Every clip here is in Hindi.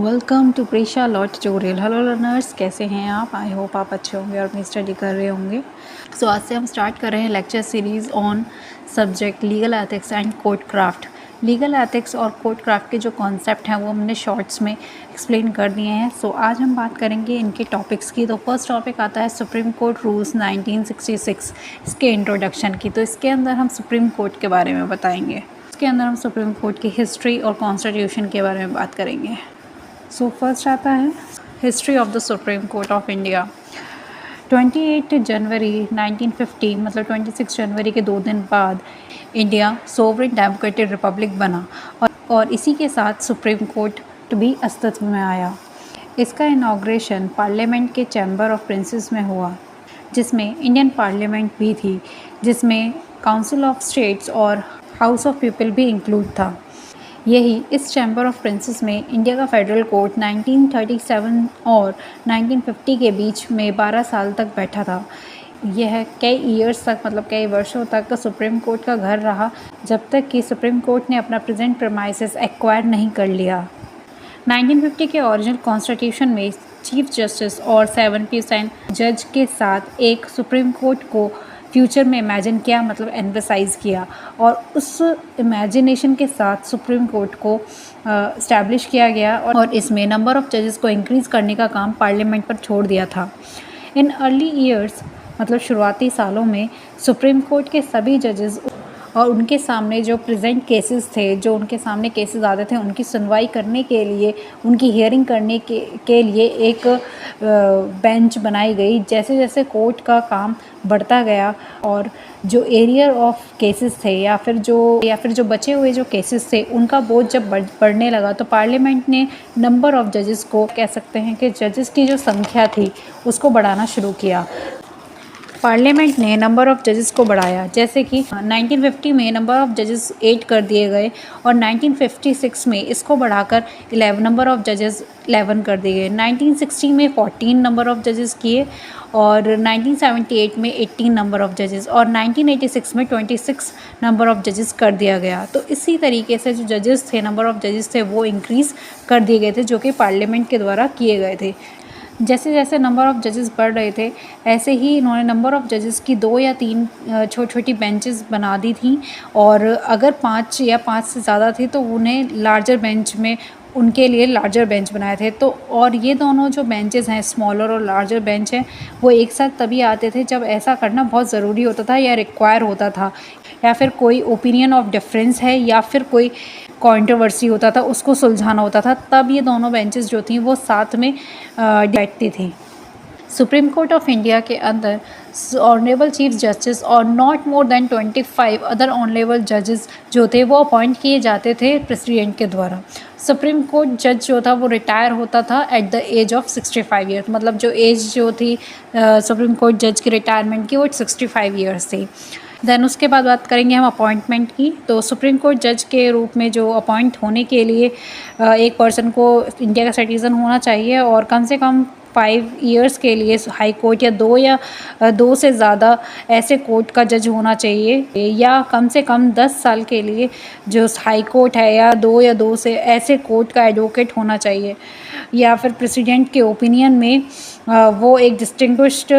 Welcome to Prisha law tutorial. Hello learners, कैसे हैं आप? आई होप आप अच्छे होंगे और अपनी स्टडी कर रहे होंगे। सो आज से हम स्टार्ट कर रहे हैं lecture series on subject legal ethics and court craft. Legal ethics और कोर्ट क्राफ्ट के जो कॉन्सेप्ट हैं वो हमने शॉर्ट्स में एक्सप्लेन कर दिए हैं। सो आज हम बात करेंगे इनके टॉपिक्स की। तो फर्स्ट टॉपिक आता है सुप्रीम कोर्ट रूल्स 1966, इसके इंट्रोडक्शन की। तो इसके अंदर हम सुप्रीम कोर्ट के बारे में बताएंगे। इसके अंदर हम सुप्रीम कोर्ट की हिस्ट्री और कॉन्स्टिट्यूशन के बारे में बात करेंगे। सो फर्स्ट आता है history of the supreme court of India. 28 जनवरी 1950 मतलब 26 जनवरी के 2 दिन बाद इंडिया सोवरेन डेमोक्रेटिक रिपब्लिक बना और इसी के साथ सुप्रीम कोर्ट भी अस्तित्व में आया। इसका इनॉग्रेशन पार्लियामेंट के चैम्बर ऑफ प्रिंसेस में हुआ, जिसमें इंडियन पार्लियामेंट भी थी, जिसमें काउंसिल ऑफ स्टेट्स और हाउस ऑफ पीपल भी इंक्लूड था। यही इस चैम्बर ऑफ प्रिंसेस में इंडिया का फेडरल कोर्ट 1937 और 1950 के बीच में 12 साल तक बैठा था। यह कई ईयर्स तक मतलब कई वर्षों तक सुप्रीम कोर्ट का घर रहा, जब तक कि सुप्रीम कोर्ट ने अपना प्रेजेंट प्रेमाइसेस एक्वायर नहीं कर लिया। 1950 के ओरिजिनल कॉन्स्टिट्यूशन में चीफ जस्टिस और 7% जज के साथ एक सुप्रीम कोर्ट को फ्यूचर में इमेजिन किया, मतलब एम्फसाइज़ किया, और उस इमेजिनेशन के साथ सुप्रीम कोर्ट को इस्टेब्लिश किया गया और इसमें नंबर ऑफ़ जजेस को इंक्रीज़ करने का काम पार्लियामेंट पर छोड़ दिया था। इन अर्ली ईयर्स मतलब शुरुआती सालों में सुप्रीम कोर्ट के सभी जजेस और उनके सामने जो प्रेजेंट केसेस थे, जो उनके सामने केसेस आते थे, उनकी सुनवाई करने के लिए, उनकी हियरिंग करने के लिए एक बेंच बनाई गई। जैसे जैसे कोर्ट का काम बढ़ता गया और जो एरिया ऑफ केसेस थे या फिर जो बचे हुए जो केसेस थे, उनका बोझ जब बढ़ने लगा, तो पार्लियामेंट ने नंबर ऑफ़ जजेस को, कह सकते हैं कि जजेस की जो संख्या थी उसको बढ़ाना शुरू किया। पार्लियामेंट ने नंबर ऑफ़ जजेस को बढ़ाया, जैसे कि 1950 में नंबर ऑफ़ जजेस 8 कर दिए गए और 1956 में इसको बढ़ाकर 11 नंबर ऑफ़ जजेस 11 कर दिए गए। 1960 में 14 नंबर ऑफ़ जजेस किए और 1978 में 18 नंबर ऑफ़ जजेस और 1986 में 26 नंबर ऑफ़ जजेस कर दिया गया। तो इसी तरीके से जो जजेस थे, नंबर ऑफ़ जजेस थे, वो इंक्रीज़ कर दिए गए थे, जो कि पार्लियामेंट के द्वारा किए गए थे। जैसे जैसे नंबर ऑफ़ जजेस बढ़ रहे थे, ऐसे ही इन्होंने नंबर ऑफ़ जजेस की 2 या 3 छोटी छोटी बेंचेस बना दी थी, और अगर 5 या 5 से ज़्यादा थी तो उन्हें लार्जर बेंच में, उनके लिए लार्जर बेंच बनाए थे। तो और ये दोनों जो बेंचेस हैं, स्मॉलर और लार्जर बेंच हैं, वो एक साथ तभी आते थे जब ऐसा करना बहुत ज़रूरी होता था या रिक्वायर होता था, या फिर कोई ओपिनियन ऑफ डिफरेंस है या फिर कोई कंट्रोवर्सी होता था, उसको सुलझाना होता था, तब ये दोनों बेंचेस जो थी वो साथ में बैठती थी। सुप्रीम कोर्ट ऑफ इंडिया के अंदर ऑनरेबल चीफ जस्टिस और not more than 25 other honourable जजेस जो थे वो अपॉइंट किए जाते थे प्रेसिडेंट के द्वारा। सुप्रीम कोर्ट जज जो था वो रिटायर होता था at the age of 65 years, मतलब जो एज जो थी सुप्रीम कोर्ट जज की रिटायरमेंट की, वो 65 ईयर्स थी। देन उसके बाद बात करेंगे हम अपॉइंटमेंट की। तो सुप्रीम कोर्ट जज के रूप में जो अपॉइंट होने के लिए एक पर्सन को इंडिया का सिटीज़न होना चाहिए और कम से कम 5 ईयर्स के लिए हाई कोर्ट या 2 से ज़्यादा ऐसे कोर्ट का जज होना चाहिए, या कम से कम 10 साल के लिए जो हाई कोर्ट है या 2 से ऐसे कोर्ट का एडवोकेट होना चाहिए, या फिर प्रेसिडेंट के ओपिनियन में वो एक डिस्टिंग्विश्ड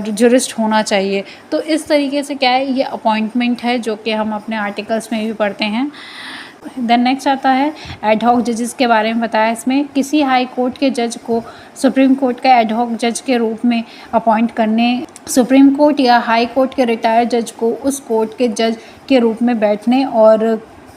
जुरिस्ट होना चाहिए। तो इस तरीके से क्या है, ये अपॉइंटमेंट है जो कि हम अपने आर्टिकल्स में भी पढ़ते हैं। देन नेक्स्ट आता है एड हॉक जजेस के बारे में बताया। इसमें किसी हाई कोर्ट के जज को सुप्रीम कोर्ट का एड हॉक जज के रूप में अपॉइंट करने, सुप्रीम कोर्ट या हाई कोर्ट के रिटायर्ड जज को उस कोर्ट के जज के रूप में बैठने और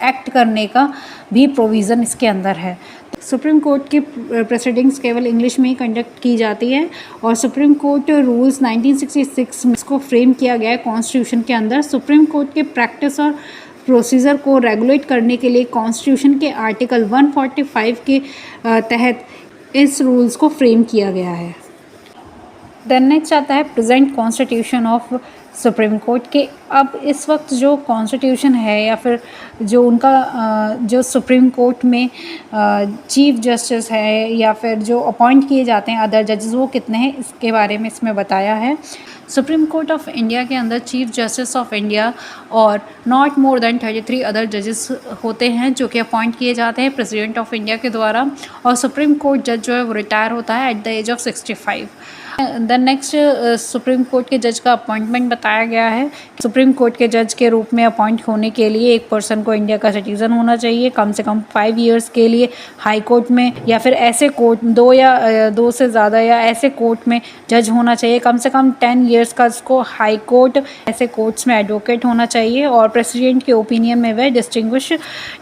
एक्ट करने का भी प्रोविज़न इसके अंदर है। सुप्रीम कोर्ट की प्रोसीडिंग्स केवल इंग्लिश में ही कंडक्ट की जाती है और सुप्रीम कोर्ट रूल्स 1966 में इसको फ्रेम किया गया है कॉन्स्टिट्यूशन के अंदर। सुप्रीम कोर्ट के प्रैक्टिस और प्रोसीजर को रेगुलेट करने के लिए कॉन्स्टिट्यूशन के आर्टिकल 145 के तहत इस रूल्स को फ्रेम किया गया है। देन नेक्स्ट आता है present constitution of supreme court के। अब इस वक्त जो कॉन्स्टिट्यूशन है या फिर जो उनका जो सुप्रीम कोर्ट में चीफ जस्टिस है या फिर जो अपॉइंट किए जाते हैं अदर जजेस, वो कितने हैं इसके बारे में इसमें बताया है। सुप्रीम कोर्ट ऑफ इंडिया के अंदर चीफ जस्टिस ऑफ इंडिया और नॉट मोर देन 33 अदर जजेस होते हैं जो कि अपॉइंट किए जाते हैं प्रेसिडेंट ऑफ इंडिया के द्वारा। और सुप्रीम कोर्ट जज जो है वो रिटायर होता है at the age of 65। The next supreme court के जज का अपॉइंटमेंट बताया गया है। सुप्रीम कोर्ट के जज के रूप में अपॉइंट होने के लिए एक पर्सन को इंडिया का सिटीज़न होना चाहिए, कम से कम 5 ईयर्स के लिए हाई कोर्ट में या फिर ऐसे कोर्ट 2 से ज़्यादा या ऐसे कोर्ट में जज होना चाहिए, कम से कम 10 ईयर्स का उसको हाई कोर्ट ऐसे कोर्ट्स में एडवोकेट होना चाहिए और प्रेसिडेंट के ओपिनियन में वह डिस्टिंग्विश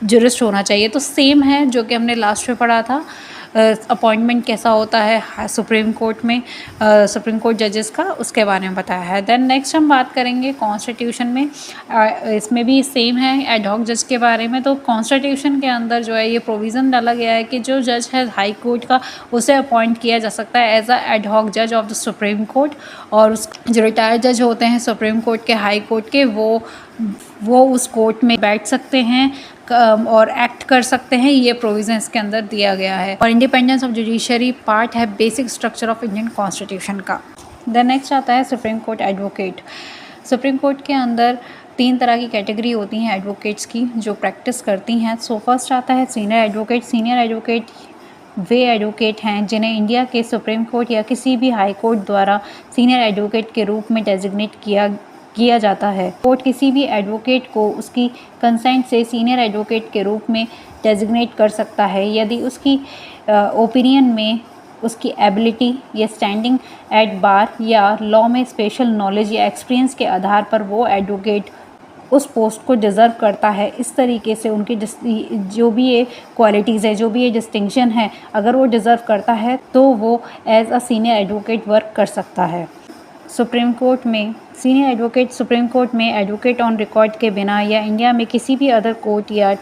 जुरिस्ट होना चाहिए। तो सेम है जो कि हमने लास्ट में पढ़ा था अपॉइंटमेंट कैसा होता है सुप्रीम कोर्ट में सुप्रीम कोर्ट जजेस का, उसके बारे में बताया है। देन नेक्स्ट हम बात करेंगे कॉन्स्टिट्यूशन में, इसमें भी सेम है एडहॉक जज के बारे में। तो कॉन्स्टिट्यूशन के अंदर जो है ये प्रोविज़न डाला गया है कि जो जज है हाई कोर्ट का उसे अपॉइंट किया जा सकता है एज अ एडहॉक जज ऑफ द सुप्रीम कोर्ट, और जो रिटायर्ड जज होते हैं सुप्रीम कोर्ट के हाई कोर्ट के वो उस कोर्ट में बैठ सकते हैं और एक्ट कर सकते हैं। ये प्रोविज़न इसके अंदर दिया गया है। और इंडिपेंडेंस ऑफ जुडिशरी पार्ट है basic structure of Indian constitution का। देन नेक्स्ट आता है supreme court advocate. Supreme court के अंदर 3 तरह की कैटेगरी होती हैं एडवोकेट्स की जो प्रैक्टिस करती हैं। सो फर्स्ट आता है सीनियर एडवोकेट। सीनियर एडवोकेट वे एडवोकेट हैं जिन्हें इंडिया के सुप्रीम कोर्ट या किसी भी हाई कोर्ट द्वारा सीनियर एडवोकेट के रूप में डेजिग्नेट किया जाता है। कोर्ट किसी भी एडवोकेट को उसकी कंसेंट से सीनियर एडवोकेट के रूप में डेजिग्नेट कर सकता है यदि उसकी ओपिनियन में उसकी एबिलिटी या स्टैंडिंग एट बार या लॉ में स्पेशल नॉलेज या एक्सपीरियंस के आधार पर वो एडवोकेट उस पोस्ट को डिज़र्व करता है। इस तरीके से उनकी जो भी ये क्वालिटीज़ है, जो भी ये डिस्टिंक्शन है, अगर वो डिज़र्व करता है तो वो as a senior advocate work कर सकता है। सुप्रीम कोर्ट में सीनियर एडवोकेट सुप्रीम कोर्ट में एडवोकेट ऑन रिकॉर्ड के बिना या इंडिया में किसी भी अदर कोर्ट या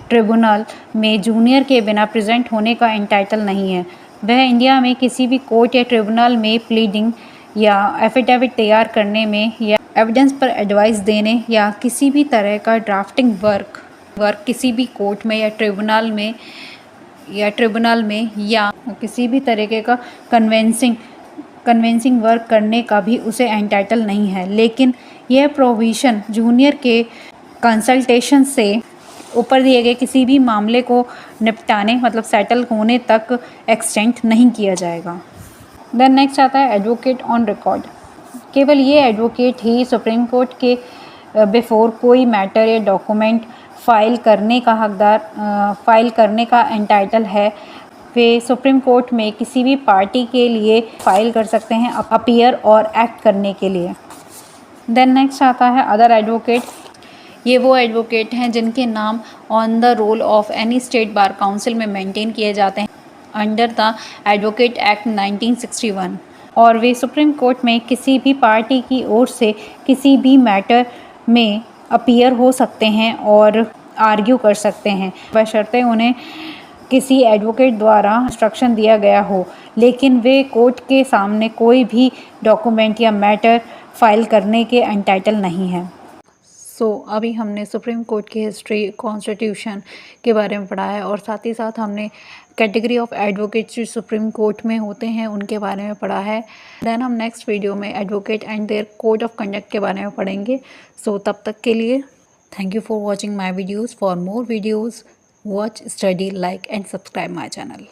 ट्रिब्यूनल में जूनियर के बिना प्रेजेंट होने का एंटाइटल नहीं है। वह इंडिया में किसी भी कोर्ट या ट्रिब्यूनल में प्लीडिंग या एफिडेविट तैयार करने में या एविडेंस पर एडवाइस देने या किसी भी तरह का ड्राफ्टिंग वर्क किसी भी कोर्ट में या ट्रिब्यूनल में या किसी भी तरीके का कन्वेंसिंग वर्क करने का भी उसे एंटाइटल नहीं है। लेकिन यह प्रोविज़न जूनियर के कंसल्टेशन से ऊपर दिए गए किसी भी मामले को निपटाने मतलब सेटल होने तक एक्सटेंड नहीं किया जाएगा। देन नेक्स्ट आता है एडवोकेट ऑन रिकॉर्ड। केवल ये एडवोकेट ही सुप्रीम कोर्ट के बिफोर कोई मैटर या डॉक्यूमेंट फाइल करने का एंटाइटल है। वे सुप्रीम कोर्ट में किसी भी पार्टी के लिए फाइल कर सकते हैं अपीयर और एक्ट करने के लिए। देन नेक्स्ट आता है अदर एडवोकेट। ये वो एडवोकेट हैं जिनके नाम on the roll of any state bar council में मेंटेन किए जाते हैं अंडर द एडवोकेट एक्ट 1961, और वे सुप्रीम कोर्ट में किसी भी पार्टी की ओर से किसी भी मैटर में अपीयर हो सकते हैं और आर्ग्यू कर सकते हैं बशर्ते उन्हें किसी एडवोकेट द्वारा इंस्ट्रक्शन दिया गया हो, लेकिन वे कोर्ट के सामने कोई भी डॉक्यूमेंट या मैटर फाइल करने के एंटाइटल नहीं हैं। अभी हमने सुप्रीम कोर्ट की हिस्ट्री, कॉन्स्टिट्यूशन के बारे में पढ़ा है और साथ ही साथ हमने कैटेगरी ऑफ एडवोकेट्स जो सुप्रीम कोर्ट में होते हैं उनके बारे में पढ़ा है। देन हम नेक्स्ट वीडियो में advocate and their code of conduct के बारे में पढ़ेंगे। तब तक के लिए thank you for watching my videos. For more videos watch, study, like and subscribe my channel.